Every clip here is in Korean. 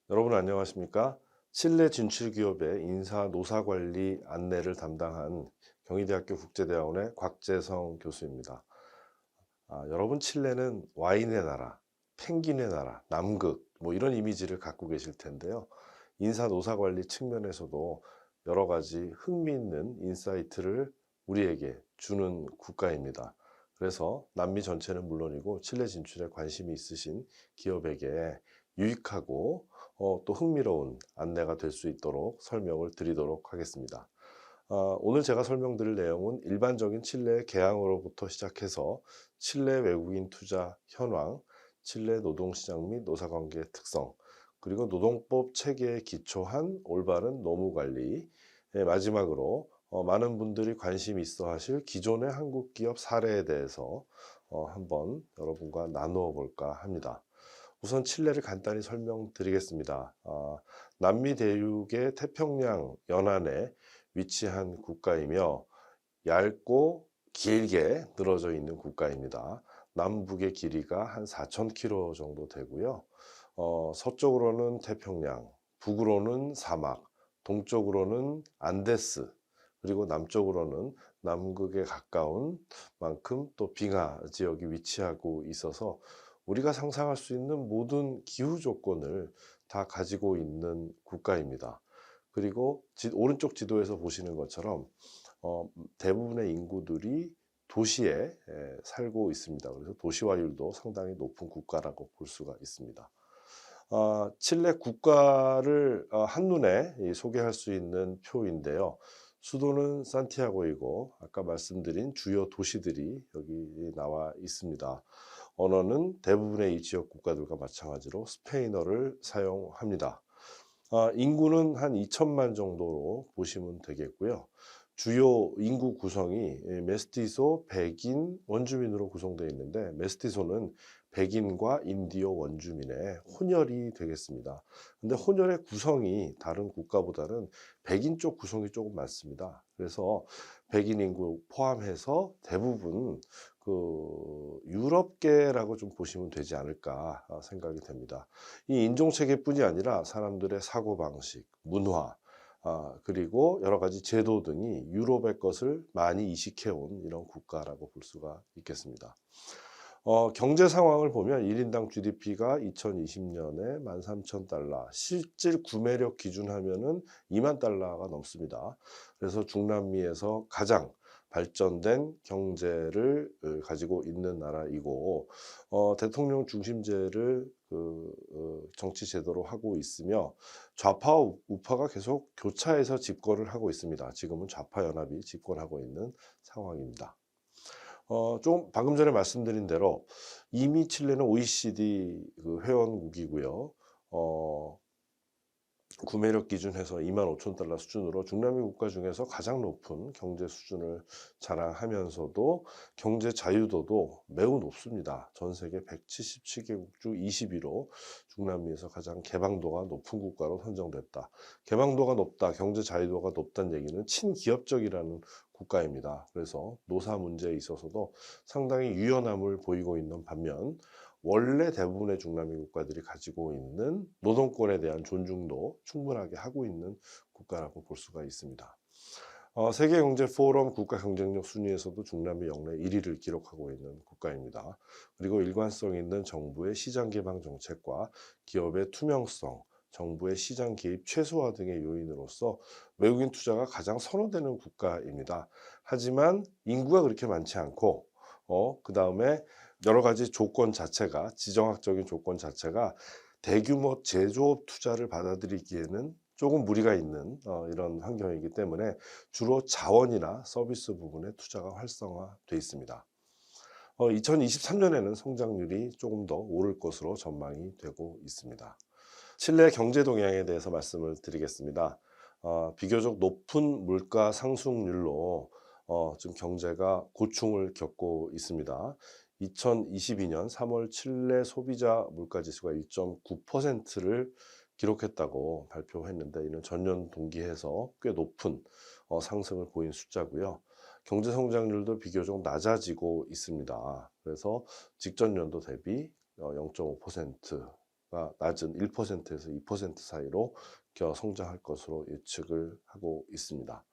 여러분 안녕하십니까? 칠레 진출 기업의 인사 노사 관리 안내를 담당한 경희대학교 국제대학원의 곽재성 교수입니다. 여러분 칠레는 와인의 나라, 펭귄의 나라, 남극 뭐 이런 이미지를 갖고 계실 텐데요. 인사 노사 관리 측면에서도 여러 가지 흥미있는 인사이트를 우리에게 주는 국가입니다. 그래서 남미 전체는 물론이고 칠레 진출에 관심이 있으신 기업에게 유익하고 또 흥미로운 안내가 될 수 있도록 설명을 드리도록 하겠습니다. 오늘 제가 설명드릴 내용은 일반적인 칠레 개항으로부터 시작해서 칠레 외국인 투자 현황, 칠레 노동시장 및 노사관계의 특성, 그리고 노동법 체계에 기초한 올바른 노무관리, 마지막으로 많은 분들이 관심 있어 하실 기존의 한국 기업 사례에 대해서 한번 여러분과 나누어 볼까 합니다. 우선 칠레를 간단히 설명드리겠습니다. 남미 대륙의 태평양 연안에 위치한 국가이며 얇고 길게 늘어져 있는 국가입니다. 남북의 길이가 한 4,000km 정도 되고요. 서쪽으로는 태평양, 북으로는 사막, 동쪽으로는 안데스, 그리고 남쪽으로는 남극에 가까운 만큼 또 빙하 지역이 위치하고 있어서 우리가 상상할 수 있는 모든 기후 조건을 다 가지고 있는 국가입니다. 그리고 오른쪽 지도에서 보시는 것처럼 대부분의 인구들이 도시에 살고 있습니다. 그래서 도시화율도 상당히 높은 국가라고 볼 수가 있습니다. 칠레 국가를 한눈에 소개할 수 있는 표인데요. 수도는 산티아고이고 아까 말씀드린 주요 도시들이 여기 나와 있습니다. 언어는 대부분의 이 지역 국가들과 마찬가지로 스페인어를 사용합니다. 인구는 한 2천만 정도로 보시면 되겠고요. 주요 인구 구성이 메스티소, 백인, 원주민으로 구성되어 있는데 메스티소는 백인과 인디오 원주민의 혼혈이 되겠습니다. 근데 혼혈의 구성이 다른 국가보다는 백인 쪽 구성이 조금 많습니다. 그래서 백인 인구 포함해서 대부분 유럽계라고 좀 보시면 되지 않을까 생각이 됩니다. 이 인종체계뿐이 아니라 사람들의 사고방식, 문화, 그리고 여러 가지 제도 등이 유럽의 것을 많이 이식해온 이런 국가라고 볼 수가 있겠습니다. 경제 상황을 보면 1인당 GDP가 2020년에 13,000달러, 실질 구매력 기준하면은 2만 달러가 넘습니다. 그래서 중남미에서 가장 발전된 경제를 가지고 있는 나라이고 대통령 중심제를 정치 제도로 하고 있으며 좌파와 우파가 계속 교차해서 집권을 하고 있습니다. 지금은 좌파 연합이 집권하고 있는 상황입니다. 좀 방금 전에 말씀드린 대로 이미 칠레는 OECD 회원국이고요. 구매력 기준해서 25,000달러 수준으로 중남미 국가 중에서 가장 높은 경제 수준을 자랑하면서도 경제 자유도도 매우 높습니다. 전 세계 177개국 중 20위로 중남미에서 가장 개방도가 높은 국가로 선정됐다. 개방도가 높다, 경제 자유도가 높다는 얘기는 친기업적이라는 국가입니다. 그래서 노사 문제에 있어서도 상당히 유연함을 보이고 있는 반면 원래 대부분의 중남미 국가들이 가지고 있는 노동권에 대한 존중도 충분하게 하고 있는 국가라고 볼 수가 있습니다. 세계경제포럼 국가 경쟁력 순위에서도 중남미 역내 1위를 기록하고 있는 국가입니다. 그리고 일관성 있는 정부의 시장 개방 정책과 기업의 투명성, 정부의 시장 개입 최소화 등의 요인으로서 외국인 투자가 가장 선호되는 국가입니다. 하지만 인구가 그렇게 많지 않고 그 다음에 여러 가지 조건 자체가 지정학적인 조건 자체가 대규모 제조업 투자를 받아들이기에는 조금 무리가 있는 이런 환경이기 때문에 주로 자원이나 서비스 부분에 투자가 활성화돼 있습니다. 2023년에는 성장률이 조금 더 오를 것으로 전망이 되고 있습니다. 칠레 경제 동향에 대해서 말씀을 드리겠습니다. 비교적 높은 물가 상승률로 지금 경제가 고충을 겪고 있습니다. 2022년 3월 칠레 소비자 물가지수가 1.9%를 기록했다고 발표했는데 이는 전년 동기에서 꽤 높은 상승을 보인 숫자고요. 경제 성장률도 비교적 낮아지고 있습니다. 그래서 직전 연도 대비 0.5% 낮은 1%에서 2% 사이로 성장할 것으로 예측을 하고 있습니다.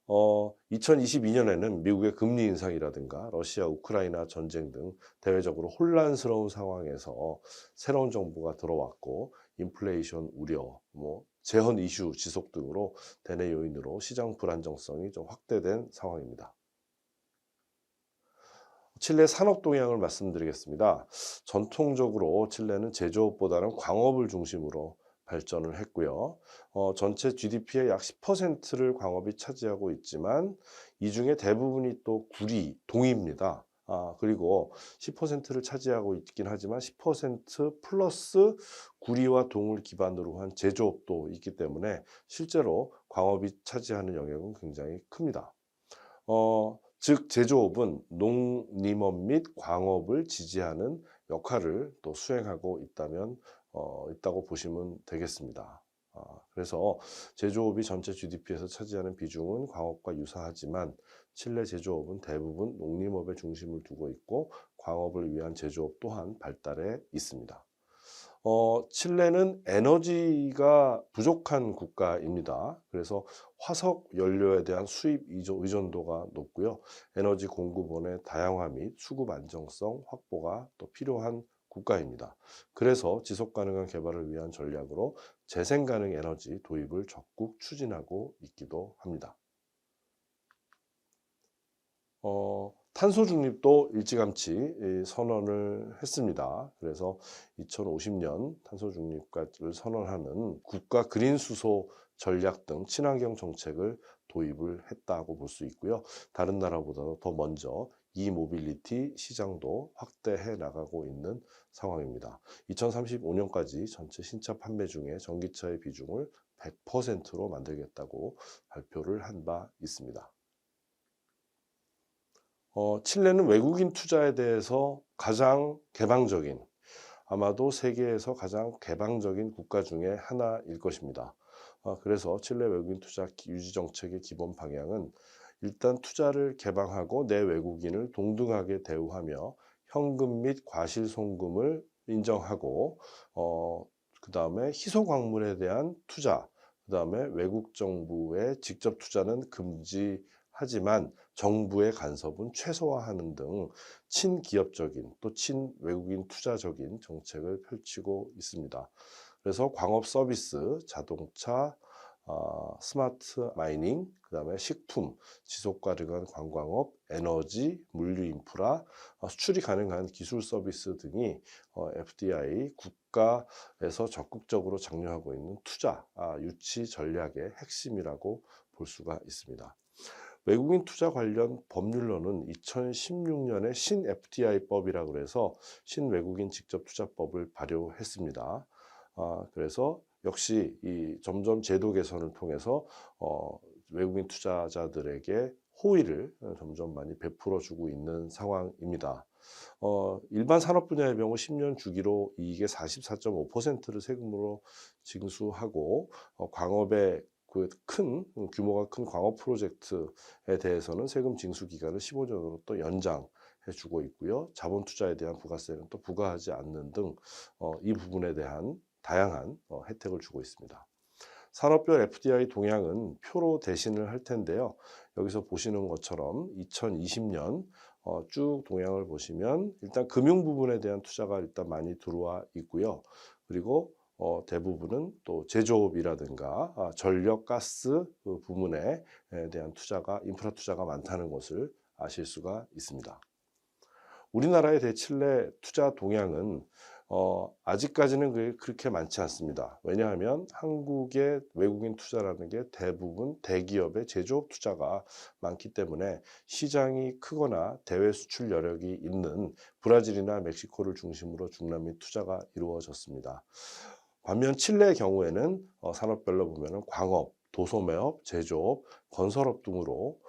2022년에는 미국의 금리 인상이라든가 러시아 우크라이나 전쟁 등 대외적으로 혼란스러운 상황에서 새로운 정부가 들어왔고 인플레이션 우려, 재헌 이슈 지속 등으로 대내 요인으로 시장 불안정성이 좀 확대된 상황입니다. 칠레 산업 동향을 말씀드리겠습니다. 전통적으로 칠레는 제조업보다는 광업을 중심으로 발전을 했고요. 전체 GDP의 약 10%를 광업이 차지하고 있지만 이 중에 대부분이 또 구리, 동입니다. 그리고 10%를 차지하고 있긴 하지만 10% 플러스 구리와 동을 기반으로 한 제조업도 있기 때문에 실제로 광업이 차지하는 영역은 굉장히 큽니다. 즉 제조업은 농림업 및 광업을 지지하는 역할을 또 수행하고 있다고 보시면 되겠습니다. 그래서 제조업이 전체 GDP에서 차지하는 비중은 광업과 유사하지만 칠레 제조업은 대부분 농림업에 중심을 두고 있고 광업을 위한 제조업 또한 발달해 있습니다. 칠레는 에너지가 부족한 국가입니다. 그래서 화석 연료에 대한 수입 의존도가 높고요. 에너지 공급원의 다양화 및 수급 안정성 확보가 또 필요한 국가입니다. 그래서 지속 가능한 개발을 위한 전략으로 재생 가능 에너지 도입을 적극 추진하고 있기도 합니다. 탄소 중립도 일찌감치 선언을 했습니다. 그래서 2050년 탄소 중립까지를 선언하는 국가 그린 수소 전략 등 친환경 정책을 도입을 했다고 볼 수 있고요. 다른 나라보다도 더 먼저 이모빌리티 시장도 확대해 나가고 있는 상황입니다. 2035년까지 전체 신차 판매 중에 전기차의 비중을 100%로 만들겠다고 발표를 한 바 있습니다. 칠레는 외국인 투자에 대해서 가장 개방적인, 아마도 세계에서 가장 개방적인 국가 중에 하나일 것입니다. 그래서 칠레 외국인 투자 유지 정책의 기본 방향은 일단 투자를 개방하고 내 외국인을 동등하게 대우하며 현금 및 과실송금을 인정하고 그 다음에 희소 광물에 대한 투자, 그 다음에 외국 정부의 직접 투자는 금지하지만 정부의 간섭은 최소화하는 등 친기업적인 또 친외국인 투자적인 정책을 펼치고 있습니다. 그래서 광업 서비스, 자동차, 스마트 마이닝, 그다음에 식품, 지속 가능한 관광업, 에너지, 물류 인프라, 수출이 가능한 기술 서비스 등이 FDI 국가에서 적극적으로 장려하고 있는 투자 유치 전략의 핵심이라고 볼 수가 있습니다. 외국인 투자 관련 법률로는 2016년에 신 FDI법이라고 그래서 신외국인 직접투자법을 발효했습니다. 그래서 역시 이 점점 제도 개선을 통해서 외국인 투자자들에게 호의를 점점 많이 베풀어 주고 있는 상황입니다. 일반 산업 분야의 경우 10년 주기로 이익의 44.5%를 세금으로 징수하고 광업의 큰 규모가 큰 광업 프로젝트에 대해서는 세금 징수 기간을 15년으로 또 연장해 주고 있고요. 자본 투자에 대한 부가세는 또 부과하지 않는 등 이 부분에 대한 다양한 혜택을 주고 있습니다. 산업별 FDI 동향은 표로 대신을 할 텐데요. 여기서 보시는 것처럼 2020년 쭉 동향을 보시면 일단 금융 부분에 대한 투자가 일단 많이 들어와 있고요. 그리고 대부분은 또 제조업이라든가 전력, 가스 그 부문에 대한 투자가 인프라 투자가 많다는 것을 아실 수가 있습니다. 우리나라의 대칠레 투자 동향은 아직까지는 그렇게 많지 않습니다. 왜냐하면 한국의 외국인 투자라는 게 대부분 대기업의 제조업 투자가 많기 때문에 시장이 크거나 대외 수출 여력이 있는 브라질이나 멕시코를 중심으로 중남미 투자가 이루어졌습니다. 반면 칠레의 경우에는 산업별로 보면은 광업, 도소매업, 제조업, 건설업 등으로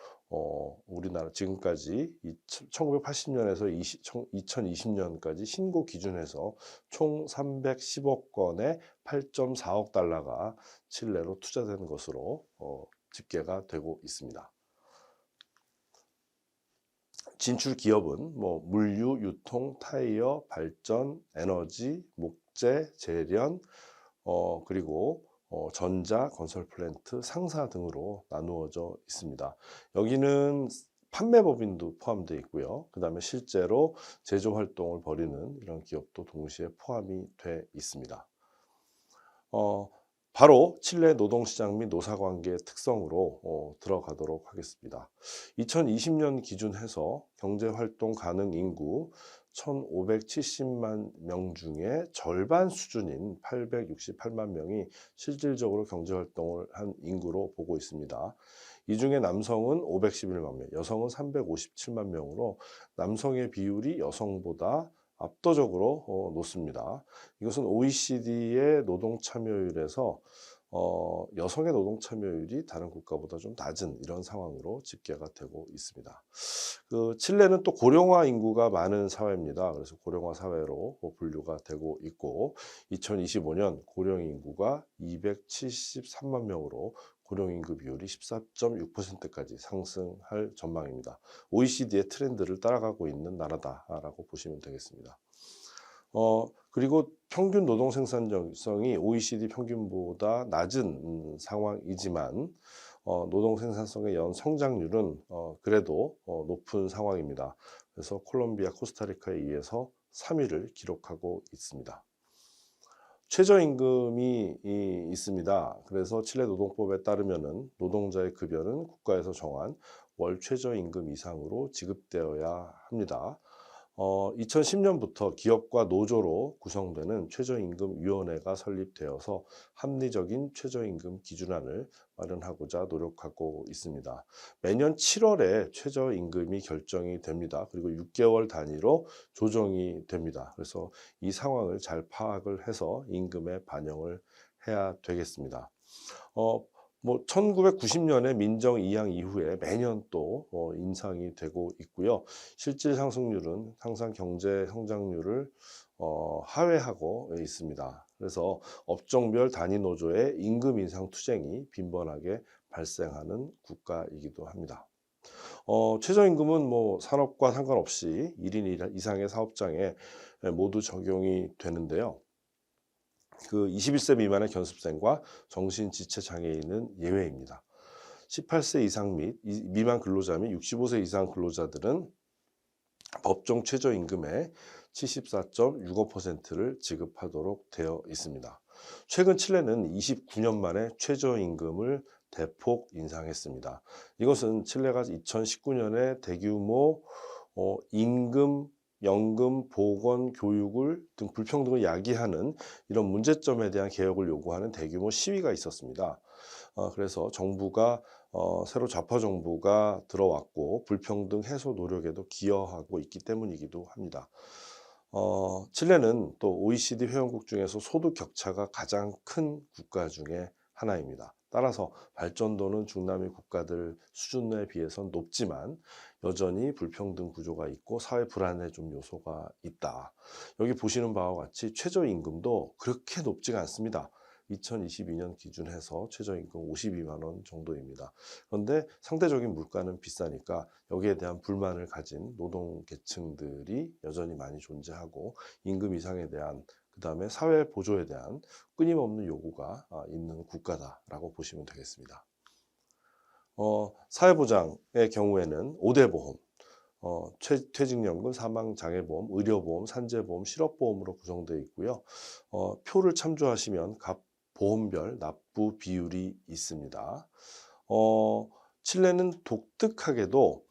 우리나라 지금까지 1980년에서 2020년까지 신고 기준에서 총 310억 건의 8.4억 달러가 칠레로 투자된 것으로 집계가 되고 있습니다. 진출 기업은 물류, 유통, 타이어, 발전, 에너지, 국제, 재련, 그리고 전자, 건설 플랜트, 상사 등으로 나누어져 있습니다. 여기는 판매법인도 포함되어 있고요. 그 다음에 실제로 제조 활동을 벌이는 이런 기업도 동시에 포함이 돼 있습니다. 바로 칠레 노동시장 및 노사관계의 특성으로 들어가도록 하겠습니다. 2020년 기준해서 경제활동 가능 인구 1,570만 명 중에 절반 수준인 868만 명이 실질적으로 경제활동을 한 인구로 보고 있습니다. 이 중에 남성은 511만 명, 여성은 357만 명으로 남성의 비율이 여성보다 압도적으로 높습니다. 이것은 OECD의 노동 참여율에서 여성의 노동 참여율이 다른 국가보다 좀 낮은 이런 상황으로 집계가 되고 있습니다. 칠레는 또 고령화 인구가 많은 사회입니다. 그래서 고령화 사회로 분류가 되고 있고 2025년 고령 인구가 273만 명으로 고령인구 비율이 14.6%까지 상승할 전망입니다. OECD의 트렌드를 따라가고 있는 나라다라고 보시면 되겠습니다. 그리고 평균 노동 생산성이 OECD 평균보다 낮은 상황이지만 노동 생산성의 연 성장률은 그래도 높은 상황입니다. 그래서 콜롬비아, 코스타리카에 의해서 3위를 기록하고 있습니다. 최저임금이 있습니다. 그래서 칠레 노동법에 따르면은 노동자의 급여는 국가에서 정한 월 최저임금 이상으로 지급되어야 합니다. 2010년부터 기업과 노조로 구성되는 최저임금위원회가 설립되어서 합리적인 최저임금 기준안을 마련하고자 노력하고 있습니다. 매년 7월에 최저임금이 결정이 됩니다. 그리고 6개월 단위로 조정이 됩니다. 그래서 이 상황을 잘 파악을 해서 임금에 반영을 해야 되겠습니다. 1990년에 민정 2항 이후에 매년 또 인상이 되고 있고요. 실질 상승률은 항상 경제 성장률을 하회하고 있습니다. 그래서 업종별 단위 노조의 임금 인상 투쟁이 빈번하게 발생하는 국가이기도 합니다. 최저임금은 산업과 상관없이 1인 이상의 사업장에 모두 적용이 되는데요. 21세 미만의 견습생과 정신지체 장애인은 예외입니다. 18세 이상 및 미만 근로자 및 65세 이상 근로자들은 법정 최저임금의 74.65%를 지급하도록 되어 있습니다. 최근 칠레는 29년 만에 최저임금을 대폭 인상했습니다. 이것은 칠레가 2019년에 대규모 임금, 연금, 보건, 교육을 등 불평등을 야기하는 이런 문제점에 대한 개혁을 요구하는 대규모 시위가 있었습니다. 그래서 정부가 새로 좌파 정부가 들어왔고 불평등 해소 노력에도 기여하고 있기 때문이기도 합니다. 칠레는 또 OECD 회원국 중에서 소득 격차가 가장 큰 국가 중에 하나입니다. 따라서 발전도는 중남미 국가들 수준에 비해서는 높지만 여전히 불평등 구조가 있고 사회 불안의 좀 요소가 있다. 여기 보시는 바와 같이 최저임금도 그렇게 높지가 않습니다. 2022년 기준해서 최저임금 52만 원 정도입니다. 그런데 상대적인 물가는 비싸니까 여기에 대한 불만을 가진 노동계층들이 여전히 많이 존재하고 임금 이상에 대한 그 다음에 사회 보조에 대한 끊임없는 요구가 있는 국가다라고 보시면 되겠습니다. 사회보장의 경우에는 5대 보험, 퇴직연금, 사망장애보험, 의료보험, 산재보험, 실업보험으로 구성되어 있고요. 표를 참조하시면 각 보험별 납부 비율이 있습니다. 칠레는 독특하게도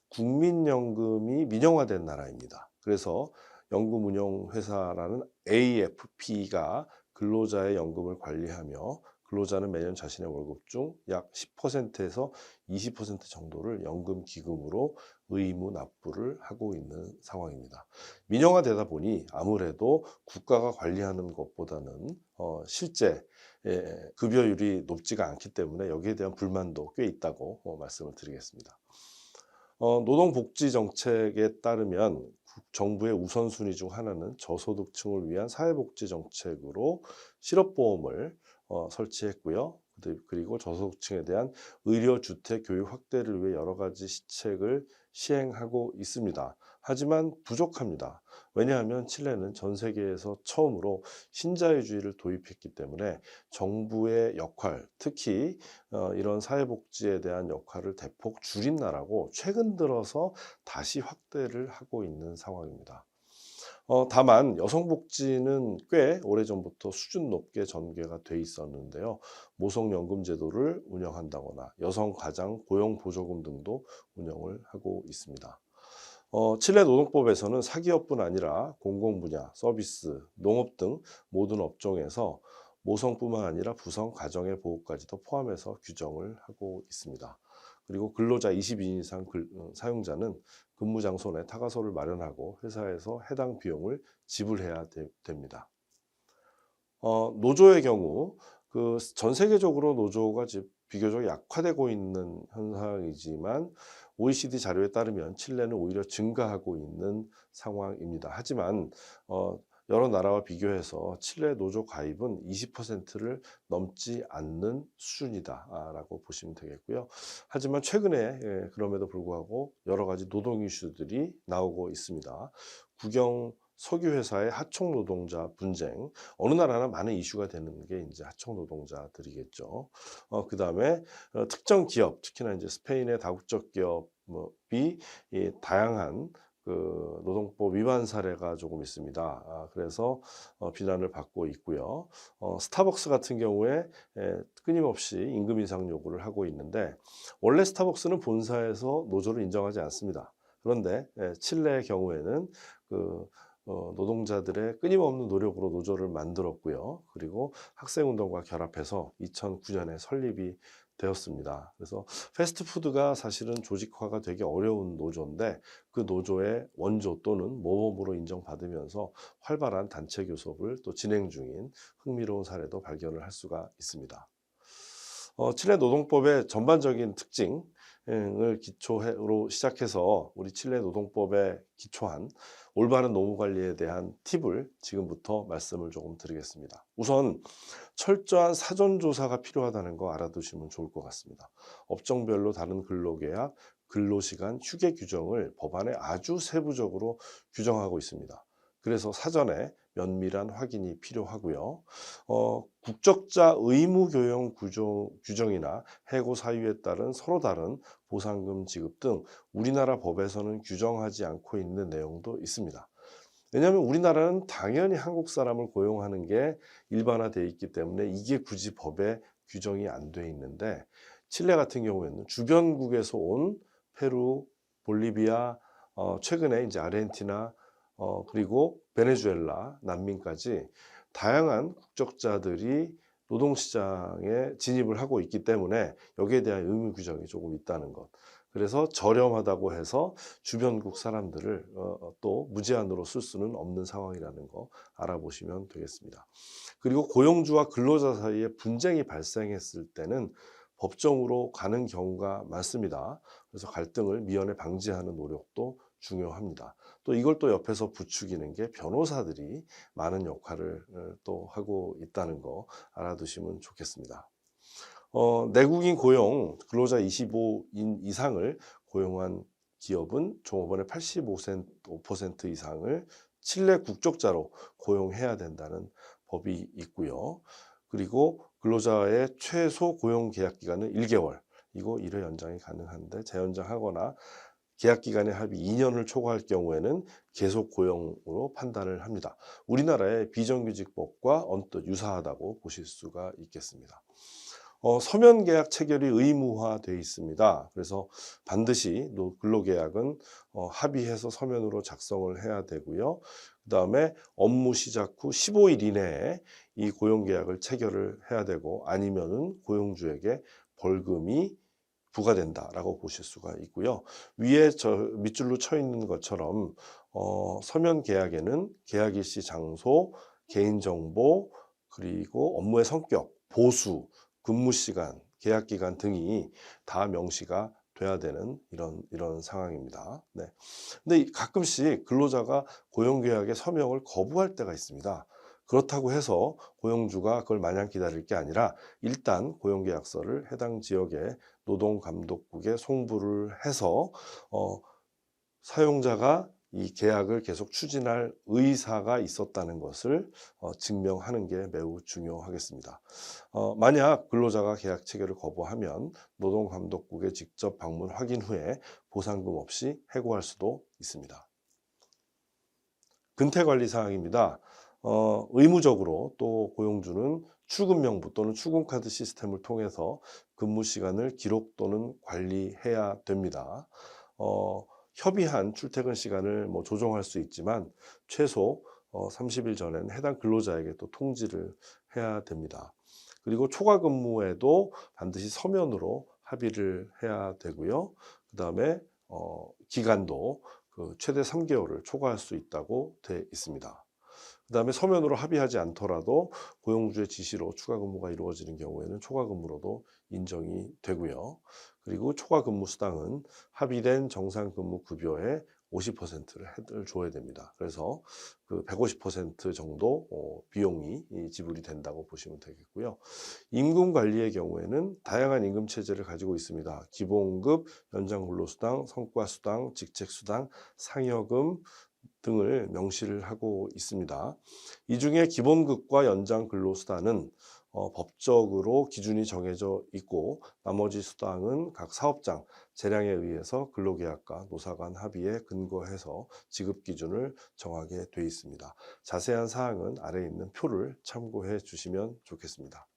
국민연금이 민영화된 나라입니다. 그래서 연금운용회사라는 AFP가 근로자의 연금을 관리하며 근로자는 매년 자신의 월급 중 약 10%에서 20% 정도를 연금기금으로 의무 납부를 하고 있는 상황입니다. 민영화되다 보니 아무래도 국가가 관리하는 것보다는 실제 급여율이 높지가 않기 때문에 여기에 대한 불만도 꽤 있다고 말씀을 드리겠습니다. 노동복지 정책에 따르면 정부의 우선순위 중 하나는 저소득층을 위한 사회복지 정책으로 실업보험을 설치했고요. 그리고 저소득층에 대한 의료, 주택, 교육 확대를 위해 여러 가지 시책을 시행하고 있습니다. 하지만 부족합니다. 왜냐하면 칠레는 전 세계에서 처음으로 신자유주의를 도입했기 때문에 정부의 역할, 특히 이런 사회복지에 대한 역할을 대폭 줄인 나라고 최근 들어서 다시 확대를 하고 있는 상황입니다. 다만 여성 복지는 꽤 오래전부터 수준 높게 전개가 돼 있었는데요. 모성연금 제도를 운영한다거나 여성 가장 고용 보조금 등도 운영을 하고 있습니다. 칠레 노동법에서는 사기업뿐 아니라 공공분야, 서비스, 농업 등 모든 업종에서 모성뿐만 아니라 부성, 가정의 보호까지도 포함해서 규정을 하고 있습니다. 그리고 근로자 22인 이상 사용자는 근무 장소 내 타가소를 마련하고 회사에서 해당 비용을 지불해야 됩니다. 노조의 경우 전 세계적으로 노조가 비교적 약화되고 있는 현상이지만 OECD 자료에 따르면 칠레는 오히려 증가하고 있는 상황입니다. 하지만 여러 나라와 비교해서 칠레 노조 가입은 20%를 넘지 않는 수준이다라고 보시면 되겠고요. 하지만 최근에 그럼에도 불구하고 여러 가지 노동 이슈들이 나오고 있습니다. 국영 석유회사의 하청 노동자 분쟁, 어느 나라나 많은 이슈가 되는 게 이제 하청 노동자들이겠죠. 그다음에 특정 기업, 특히나 이제 스페인의 다국적 기업이 다양한 노동법 위반 사례가 조금 있습니다. 그래서 비난을 받고 있고요. 스타벅스 같은 경우에 끊임없이 임금 인상 요구를 하고 있는데 원래 스타벅스는 본사에서 노조를 인정하지 않습니다. 그런데 칠레의 경우에는 노동자들의 끊임없는 노력으로 노조를 만들었고요. 그리고 학생운동과 결합해서 2009년에 설립이 되었습니다. 그래서 패스트푸드가 사실은 조직화가 되기 어려운 노조인데 그 노조의 원조 또는 모범으로 인정받으면서 활발한 단체 교섭을 또 진행 중인 흥미로운 사례도 발견을 할 수가 있습니다. 칠레 노동법의 전반적인 특징을 기초로 시작해서 우리 칠레 노동법에 기초한 올바른 노무 관리에 대한 팁을 지금부터 말씀을 조금 드리겠습니다. 우선 철저한 사전 조사가 필요하다는 거 알아두시면 좋을 것 같습니다. 업종별로 다른 근로계약, 근로시간, 휴게 규정을 법안에 아주 세부적으로 규정하고 있습니다. 그래서 사전에 면밀한 확인이 필요하고요. 국적자 의무 교용 규정이나 해고 사유에 따른 서로 다른 보상금 지급 등 우리나라 법에서는 규정하지 않고 있는 내용도 있습니다. 왜냐하면 우리나라는 당연히 한국 사람을 고용하는 게 일반화되어 있기 때문에 이게 굳이 법에 규정이 안 돼 있는데 칠레 같은 경우에는 주변국에서 온 페루, 볼리비아, 최근에 이제 아르헨티나 그리고 베네수엘라 난민까지 다양한 국적자들이 노동시장에 진입을 하고 있기 때문에 여기에 대한 의무 규정이 조금 있다는 것. 그래서 저렴하다고 해서 주변국 사람들을 또 무제한으로 쓸 수는 없는 상황이라는 거 알아보시면 되겠습니다. 그리고 고용주와 근로자 사이에 분쟁이 발생했을 때는 법정으로 가는 경우가 많습니다. 그래서 갈등을 미연에 방지하는 노력도 중요합니다. 또 이걸 또 옆에서 부추기는 게 변호사들이 많은 역할을 또 하고 있다는 거 알아두시면 좋겠습니다. 내국인 고용 근로자 25인 이상을 고용한 기업은 종업원의 85% 이상을 칠레 국적자로 고용해야 된다는 법이 있고요. 그리고 근로자의 최소 고용 계약 기간은 1개월. 이거 1회 연장이 가능한데 재연장하거나 계약 기간의 합의 2년을 초과할 경우에는 계속 고용으로 판단을 합니다. 우리나라의 비정규직법과 언뜻 유사하다고 보실 수가 있겠습니다. 서면 계약 체결이 의무화되어 있습니다. 그래서 반드시 근로계약은 합의해서 서면으로 작성을 해야 되고요. 그다음에 업무 시작 후 15일 이내에 이 고용계약을 체결을 해야 되고 아니면은 고용주에게 벌금이 부과된다라고 보실 수가 있고요. 위에 밑줄로 쳐 있는 것처럼 서면 계약에는 계약 일시 장소, 개인정보, 그리고 업무의 성격, 보수, 근무 시간, 계약 기간 등이 다 명시가 돼야 되는 이런 상황입니다. 네. 근데 가끔씩 근로자가 고용계약의 서명을 거부할 때가 있습니다. 그렇다고 해서 고용주가 그걸 마냥 기다릴 게 아니라 일단 고용계약서를 해당 지역의 노동감독국에 송부를 해서 사용자가 이 계약을 계속 추진할 의사가 있었다는 것을 증명하는 게 매우 중요하겠습니다. 만약 근로자가 계약 체결을 거부하면 노동감독국에 직접 방문 확인 후에 보상금 없이 해고할 수도 있습니다. 근태관리 사항입니다. 의무적으로 또 고용주는 출근명부 또는 출근카드 시스템을 통해서 근무 시간을 기록 또는 관리해야 됩니다. 협의한 출퇴근 시간을 조정할 수 있지만 최소 30일 전에는 해당 근로자에게 또 통지를 해야 됩니다. 그리고 초과 근무에도 반드시 서면으로 합의를 해야 되고요. 그다음에 기간도 최대 3개월을 초과할 수 있다고 돼 있습니다. 그다음에 서면으로 합의하지 않더라도 고용주의 지시로 추가 근무가 이루어지는 경우에는 초과 근무로도 인정이 되고요. 그리고 초과 근무 수당은 합의된 정상 근무 급여의 50%를 줘야 됩니다. 그래서 그 150% 정도 비용이 지불이 된다고 보시면 되겠고요. 임금 관리의 경우에는 다양한 임금 체제를 가지고 있습니다. 기본급, 연장 근로수당, 성과수당, 직책수당, 상여금 등을 명시를 하고 있습니다. 이 중에 기본급과 연장 근로수당은 법적으로 기준이 정해져 있고 나머지 수당은 각 사업장, 재량에 의해서 근로계약과 노사 간 합의에 근거해서 지급 기준을 정하게 돼 있습니다. 자세한 사항은 아래에 있는 표를 참고해 주시면 좋겠습니다.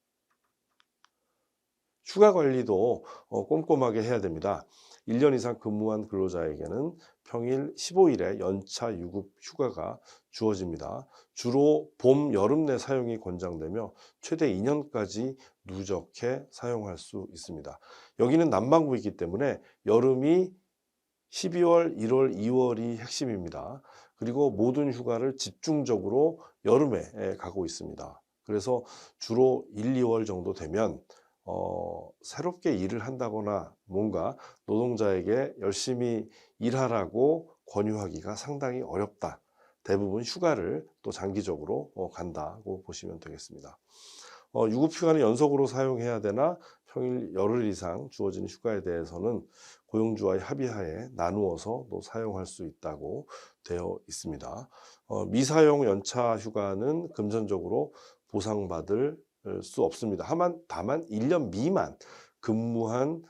휴가 관리도 꼼꼼하게 해야 됩니다. 1년 이상 근무한 근로자에게는 평일 15일의 연차 유급 휴가가 주어집니다. 주로 봄, 여름 내 사용이 권장되며 최대 2년까지 누적해 사용할 수 있습니다. 여기는 남반구이기 때문에 여름이 12월, 1월, 2월이 핵심입니다. 그리고 모든 휴가를 집중적으로 여름에 가고 있습니다. 그래서 주로 1, 2월 정도 되면 새롭게 일을 한다거나 뭔가 노동자에게 열심히 일하라고 권유하기가 상당히 어렵다. 대부분 휴가를 또 장기적으로 간다고 보시면 되겠습니다. 유급휴가는 연속으로 사용해야 되나 평일 열흘 이상 주어지는 휴가에 대해서는 고용주와의 합의하에 나누어서 또 사용할 수 있다고 되어 있습니다. 미사용 연차 휴가는 금전적으로 보상받을 수 없습니다. 다만 1년 미만 근무한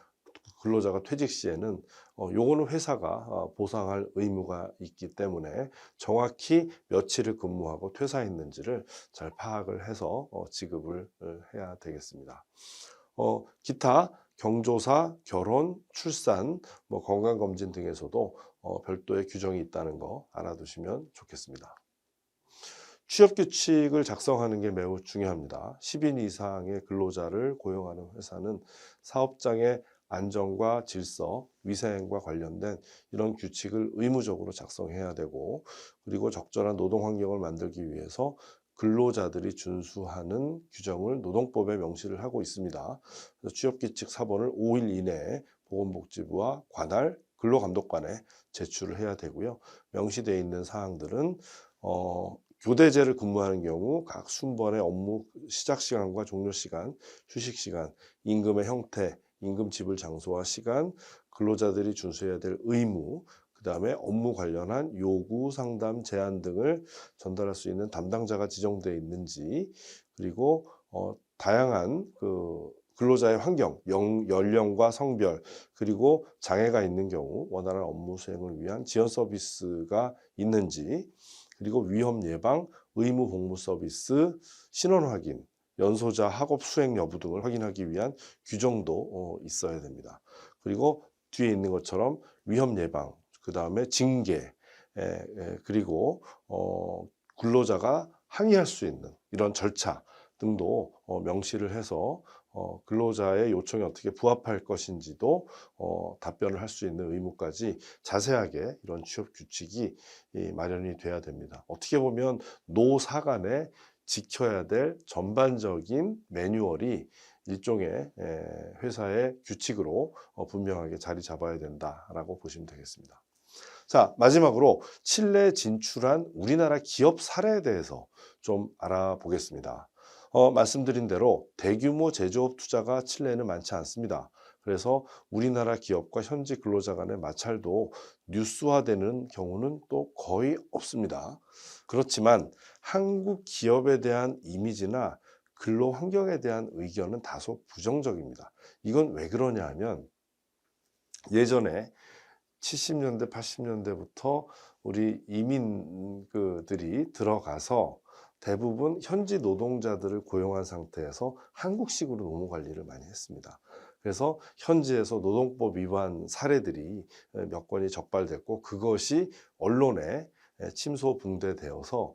근로자가 퇴직 시에는 요거는 회사가 보상할 의무가 있기 때문에 정확히 며칠을 근무하고 퇴사했는지를 잘 파악을 해서 지급을 해야 되겠습니다. 기타 경조사, 결혼, 출산, 건강검진 등에서도 별도의 규정이 있다는 거 알아두시면 좋겠습니다. 취업규칙을 작성하는 게 매우 중요합니다. 10인 이상의 근로자를 고용하는 회사는 사업장의 안전과 질서, 위생과 관련된 이런 규칙을 의무적으로 작성해야 되고 그리고 적절한 노동 환경을 만들기 위해서 근로자들이 준수하는 규정을 노동법에 명시를 하고 있습니다. 그래서 취업규칙 사본을 5일 이내에 보건복지부와 관할, 근로감독관에 제출을 해야 되고요. 명시되어 있는 사항들은 교대제를 근무하는 경우 각 순번의 업무 시작 시간과 종료 시간, 휴식 시간, 임금의 형태, 임금 지불 장소와 시간, 근로자들이 준수해야 될 의무, 그다음에 업무 관련한 요구, 상담, 제안 등을 전달할 수 있는 담당자가 지정되어 있는지, 그리고 다양한 근로자의 환경, 연령과 성별, 그리고 장애가 있는 경우 원활한 업무 수행을 위한 지원 서비스가 있는지, 그리고 위험 예방, 의무 복무 서비스, 신원 확인, 연소자 학업 수행 여부 등을 확인하기 위한 규정도 있어야 됩니다. 그리고 뒤에 있는 것처럼 위험 예방, 그 다음에 징계, 그리고 근로자가 항의할 수 있는 이런 절차 등도 명시를 해서 근로자의 요청에 어떻게 부합할 것인지도 답변을 할 수 있는 의무까지 자세하게 이런 취업 규칙이 마련이 돼야 됩니다. 어떻게 보면 노사 간에 지켜야 될 전반적인 매뉴얼이 일종의 회사의 규칙으로 분명하게 자리 잡아야 된다라고 보시면 되겠습니다. 자, 마지막으로 칠레 진출한 우리나라 기업 사례에 대해서 좀 알아보겠습니다. 말씀드린 대로 대규모 제조업 투자가 칠레는 많지 않습니다. 그래서 우리나라 기업과 현지 근로자 간의 마찰도 뉴스화되는 경우는 또 거의 없습니다. 그렇지만 한국 기업에 대한 이미지나 근로 환경에 대한 의견은 다소 부정적입니다. 이건 왜 그러냐 하면 예전에 70년대, 80년대부터 우리 이민 들이 들어가서 대부분 현지 노동자들을 고용한 상태에서 한국식으로 노무 관리를 많이 했습니다. 그래서 현지에서 노동법 위반 사례들이 몇 건이 적발됐고 그것이 언론에 침소봉대되어서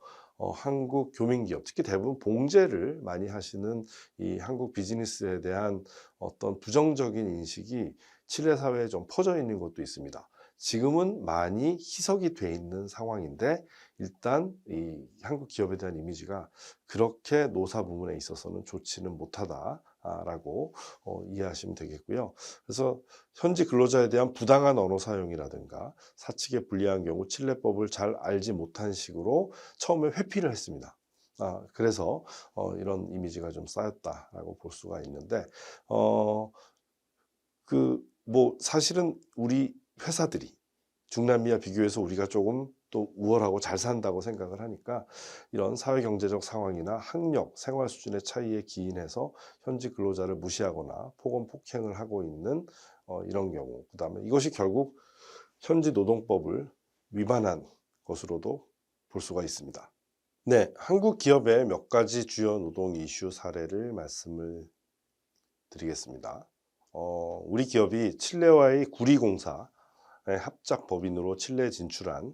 한국 교민기업, 특히 대부분 봉제를 많이 하시는 이 한국 비즈니스에 대한 어떤 부정적인 인식이 칠레 사회에 좀 퍼져 있는 것도 있습니다. 지금은 많이 희석이 돼 있는 상황인데 일단 이 한국 기업에 대한 이미지가 그렇게 노사 부문에 있어서는 좋지는 못하다라고 이해하시면 되겠고요. 그래서 현지 근로자에 대한 부당한 언어 사용이라든가 사측에 불리한 경우 칠레법을 잘 알지 못한 식으로 처음에 회피를 했습니다. 그래서 이런 이미지가 좀 쌓였다라고 볼 수가 있는데 사실은 우리 회사들이 중남미와 비교해서 우리가 조금 또 우월하고 잘 산다고 생각을 하니까 이런 사회 경제적 상황이나 학력, 생활 수준의 차이에 기인해서 현지 근로자를 무시하거나 폭언 폭행을 하고 있는 이런 경우, 그다음에 이것이 결국 현지 노동법을 위반한 것으로도 볼 수가 있습니다. 네, 한국 기업의 몇 가지 주요 노동 이슈 사례를 말씀을 드리겠습니다. 우리 기업이 칠레와의 구리공사의 합작 법인으로 칠레에 진출한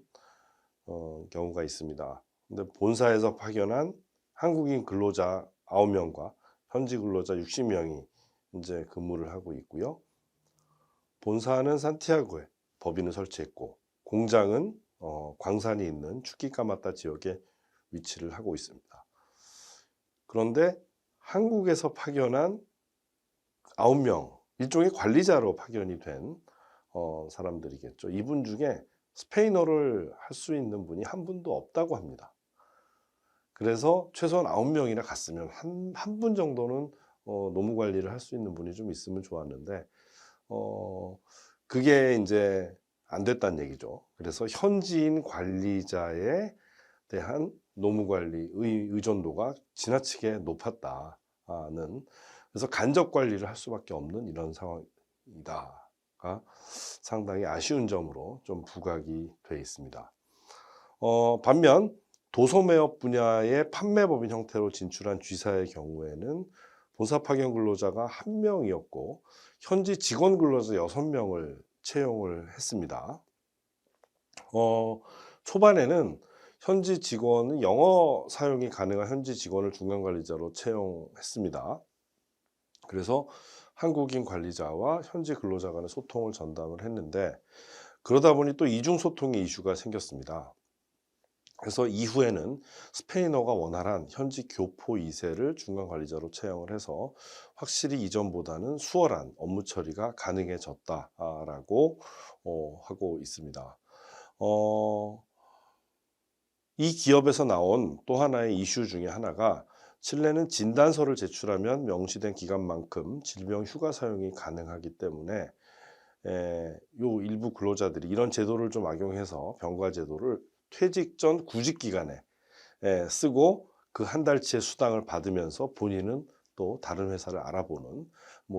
경우가 있습니다. 근데 본사에서 파견한 한국인 근로자 9명과 현지 근로자 60명이 이제 근무를 하고 있고요. 본사는 산티아고에 법인을 설치했고 공장은 광산이 있는 추키카마타 지역에 위치를 하고 있습니다. 그런데 한국에서 파견한 9명, 일종의 관리자로 파견이 된 사람들이겠죠. 이분 중에 스페인어를 할 수 있는 분이 한 분도 없다고 합니다. 그래서 최소한 9명이나 갔으면 한 분 정도는 노무 관리를 할 수 있는 분이 좀 있으면 좋았는데 그게 이제 안 됐다는 얘기죠. 그래서 현지인 관리자에 대한 노무 관리 의존도가 지나치게 높았다는, 그래서 간접 관리를 할 수밖에 없는 이런 상황이다가 상당히 아쉬운 점으로 좀 부각이 돼 있습니다. 반면 도소매업 분야의 판매법인 형태로 진출한 G사의 경우에는 본사 파견 근로자가 1명이었고 현지 직원 근로자 6명을 채용을 했습니다. 초반에는 현지 직원은 영어 사용이 가능한 현지 직원을 중간 관리자로 채용했습니다. 그래서 한국인 관리자와 현지 근로자 간의 소통을 전담을 했는데 그러다 보니 또 이중 소통의 이슈가 생겼습니다. 그래서 이후에는 스페인어가 원활한 현지 교포 2세를 중간 관리자로 채용을 해서 확실히 이전보다는 수월한 업무 처리가 가능해졌다라고 하고 있습니다. 이 기업에서 나온 또 하나의 이슈 중에 하나가 칠레는 진단서를 제출하면 명시된 기간만큼 질병 휴가 사용이 가능하기 때문에 요 일부 근로자들이 이런 제도를 좀 악용해서 병가 제도를 퇴직 전 구직 기간에 쓰고 그 한 달치의 수당을 받으면서 본인은 또 다른 회사를 알아보는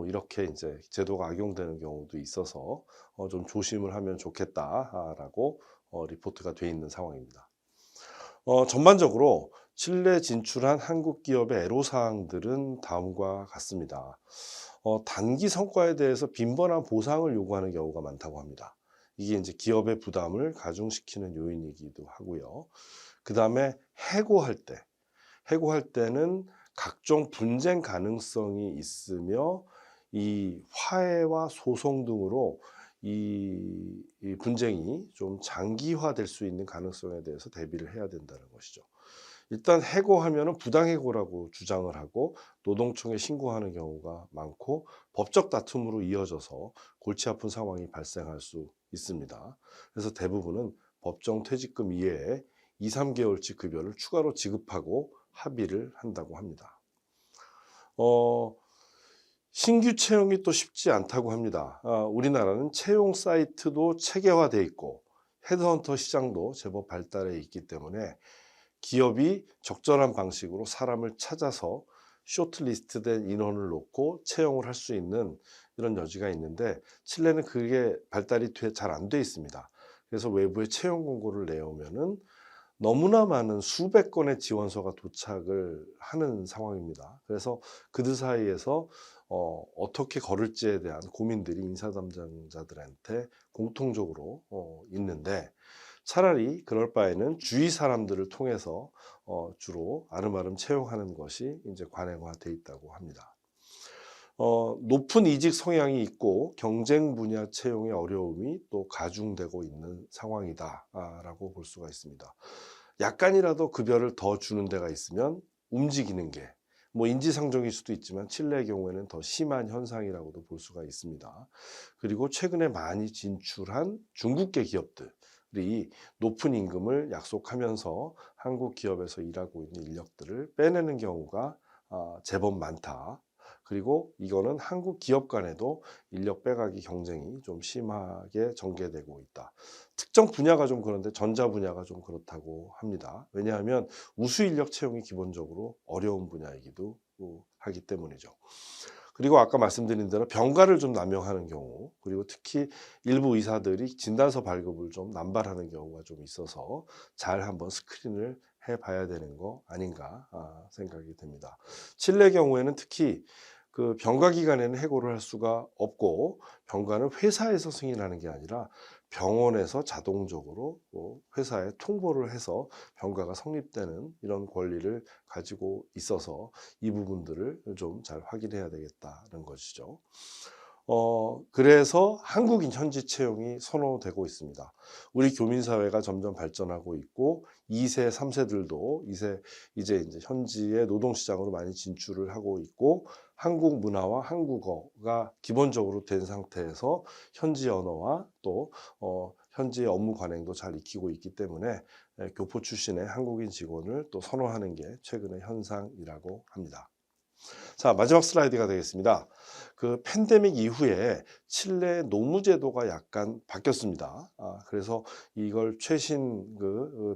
이렇게 이제 제도가 악용되는 경우도 있어서 좀 조심을 하면 좋겠다라고 리포트가 돼 있는 상황입니다. 전반적으로 칠레 진출한 한국 기업의 애로사항들은 다음과 같습니다. 단기 성과에 대해서 빈번한 보상을 요구하는 경우가 많다고 합니다. 이게 이제 기업의 부담을 가중시키는 요인이기도 하고요. 그 다음에 해고할 때는 각종 분쟁 가능성이 있으며 이 화해와 소송 등으로 이 분쟁이 좀 장기화될 수 있는 가능성에 대해서 대비를 해야 된다는 것이죠. 일단 해고하면은 부당해고라고 주장을 하고 노동청에 신고하는 경우가 많고 법적 다툼으로 이어져서 골치 아픈 상황이 발생할 수 있습니다. 그래서 대부분은 법정 퇴직금 이외에 2, 3개월치 급여를 추가로 지급하고 합의를 한다고 합니다. 신규 채용이 또 쉽지 않다고 합니다. 우리나라는 채용 사이트도 체계화되어 있고 헤드헌터 시장도 제법 발달해 있기 때문에 기업이 적절한 방식으로 사람을 찾아서 쇼트리스트된 인원을 놓고 채용을 할 수 있는 이런 여지가 있는데, 칠레는 그게 발달이 잘 안 돼 있습니다. 그래서 외부에 채용 공고를 내오면은 너무나 많은 수백 건의 지원서가 도착을 하는 상황입니다. 그래서 그들 사이에서 어떻게 걸을지에 대한 고민들이 인사 담당자들한테 공통적으로 있는데, 차라리 그럴 바에는 주위 사람들을 통해서 주로 아름아름 채용하는 것이 이제 관행화돼 있다고 합니다. 높은 이직 성향이 있고 경쟁 분야 채용의 어려움이 또 가중되고 있는 상황이다라고 볼 수가 있습니다. 약간이라도 급여를 더 주는 데가 있으면 움직이는 게, 뭐 인지상정일 수도 있지만 칠레의 경우에는 더 심한 현상이라고도 볼 수가 있습니다. 그리고 최근에 많이 진출한 중국계 기업들이 높은 임금을 약속하면서 한국 기업에서 일하고 있는 인력들을 빼내는 경우가 제법 많다. 그리고 이거는 한국 기업 간에도 인력 빼가기 경쟁이 좀 심하게 전개되고 있다. 특정 분야가 좀 그런데 전자 분야가 좀 그렇다고 합니다. 왜냐하면 우수 인력 채용이 기본적으로 어려운 분야이기도 하기 때문이죠. 그리고 아까 말씀드린 대로 병가를 좀 남용하는 경우, 그리고 특히 일부 의사들이 진단서 발급을 좀 남발하는 경우가 좀 있어서 잘 한번 스크린을 해봐야 되는 거 아닌가 생각이 됩니다. 칠레 경우에는 특히 그 병가 기간에는 해고를 할 수가 없고, 병가는 회사에서 승인하는 게 아니라 병원에서 자동적으로 회사에 통보를 해서 병가가 성립되는 이런 권리를 가지고 있어서 이 부분들을 좀 잘 확인해야 되겠다는 것이죠. 그래서 한국인 현지 채용이 선호되고 있습니다. 우리 교민사회가 점점 발전하고 있고 2세, 3세들도 이제 현지의 노동시장으로 많이 진출을 하고 있고, 한국 문화와 한국어가 기본적으로 된 상태에서 현지 언어와 또 현지의 업무 관행도 잘 익히고 있기 때문에 교포 출신의 한국인 직원을 또 선호하는 게 최근의 현상이라고 합니다. 자, 마지막 슬라이드가 되겠습니다. 그 팬데믹 이후에 칠레 노무 제도가 약간 바뀌었습니다. 그래서 이걸 최신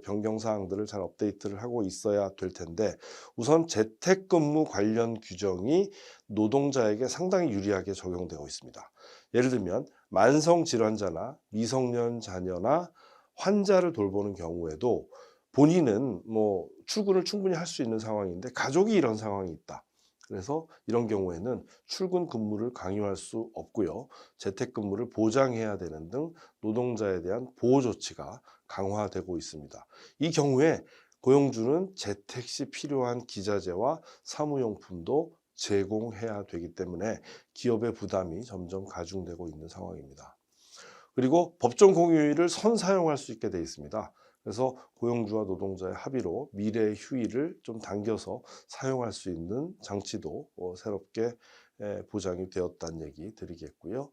변경 사항들을 잘 업데이트를 하고 있어야 될 텐데, 우선 재택근무 관련 규정이 노동자에게 상당히 유리하게 적용되고 있습니다. 예를 들면 만성 질환자나 미성년 자녀나 환자를 돌보는 경우에도 본인은 뭐 출근을 충분히 할 수 있는 상황인데 가족이 이런 상황이 있다. 그래서 이런 경우에는 출근 근무를 강요할 수 없고요. 재택근무를 보장해야 되는 등 노동자에 대한 보호 조치가 강화되고 있습니다. 이 경우에 고용주는 재택 시 필요한 기자재와 사무용품도 제공해야 되기 때문에 기업의 부담이 점점 가중되고 있는 상황입니다. 그리고 법정 공휴일을 선사용할 수 있게 되어 있습니다. 그래서 고용주와 노동자의 합의로 미래의 휴일을 좀 당겨서 사용할 수 있는 장치도 새롭게 보장이 되었다는 얘기 드리겠고요.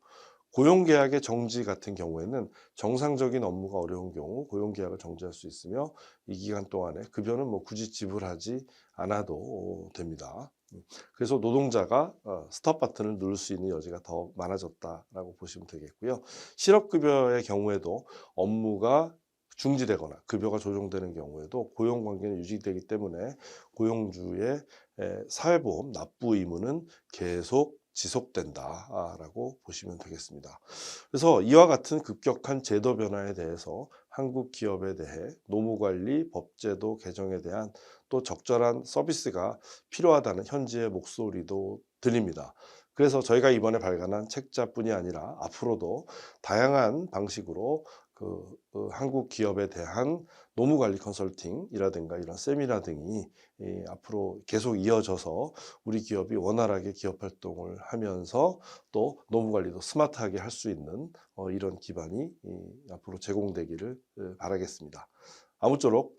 고용계약의 정지 같은 경우에는 정상적인 업무가 어려운 경우 고용계약을 정지할 수 있으며, 이 기간 동안에 급여는 뭐 굳이 지불하지 않아도 됩니다. 그래서 노동자가 스톱 버튼을 누를 수 있는 여지가 더 많아졌다라고 보시면 되겠고요. 실업급여의 경우에도 업무가 중지되거나 급여가 조정되는 경우에도 고용관계는 유지되기 때문에 고용주의 사회보험 납부 의무는 계속 지속된다라고 보시면 되겠습니다. 그래서 이와 같은 급격한 제도 변화에 대해서 한국 기업에 대해 노무관리 법제도 개정에 대한 또 적절한 서비스가 필요하다는 현지의 목소리도 들립니다. 그래서 저희가 이번에 발간한 책자뿐이 아니라 앞으로도 다양한 방식으로 한국 기업에 대한 노무관리 컨설팅이라든가 이런 세미나 등이 앞으로 계속 이어져서 우리 기업이 원활하게 기업 활동을 하면서 또 노무관리도 스마트하게 할 수 있는 이런 기반이 앞으로 제공되기를 바라겠습니다. 아무쪼록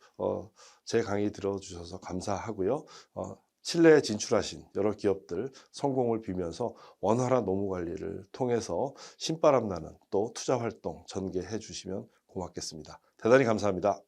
제 강의 들어주셔서 감사하고요. 칠레에 진출하신 여러 기업들 성공을 빌면서 원활한 노무관리를 통해서 신바람 나는 또 투자 활동 전개해 주시면 고맙겠습니다. 대단히 감사합니다.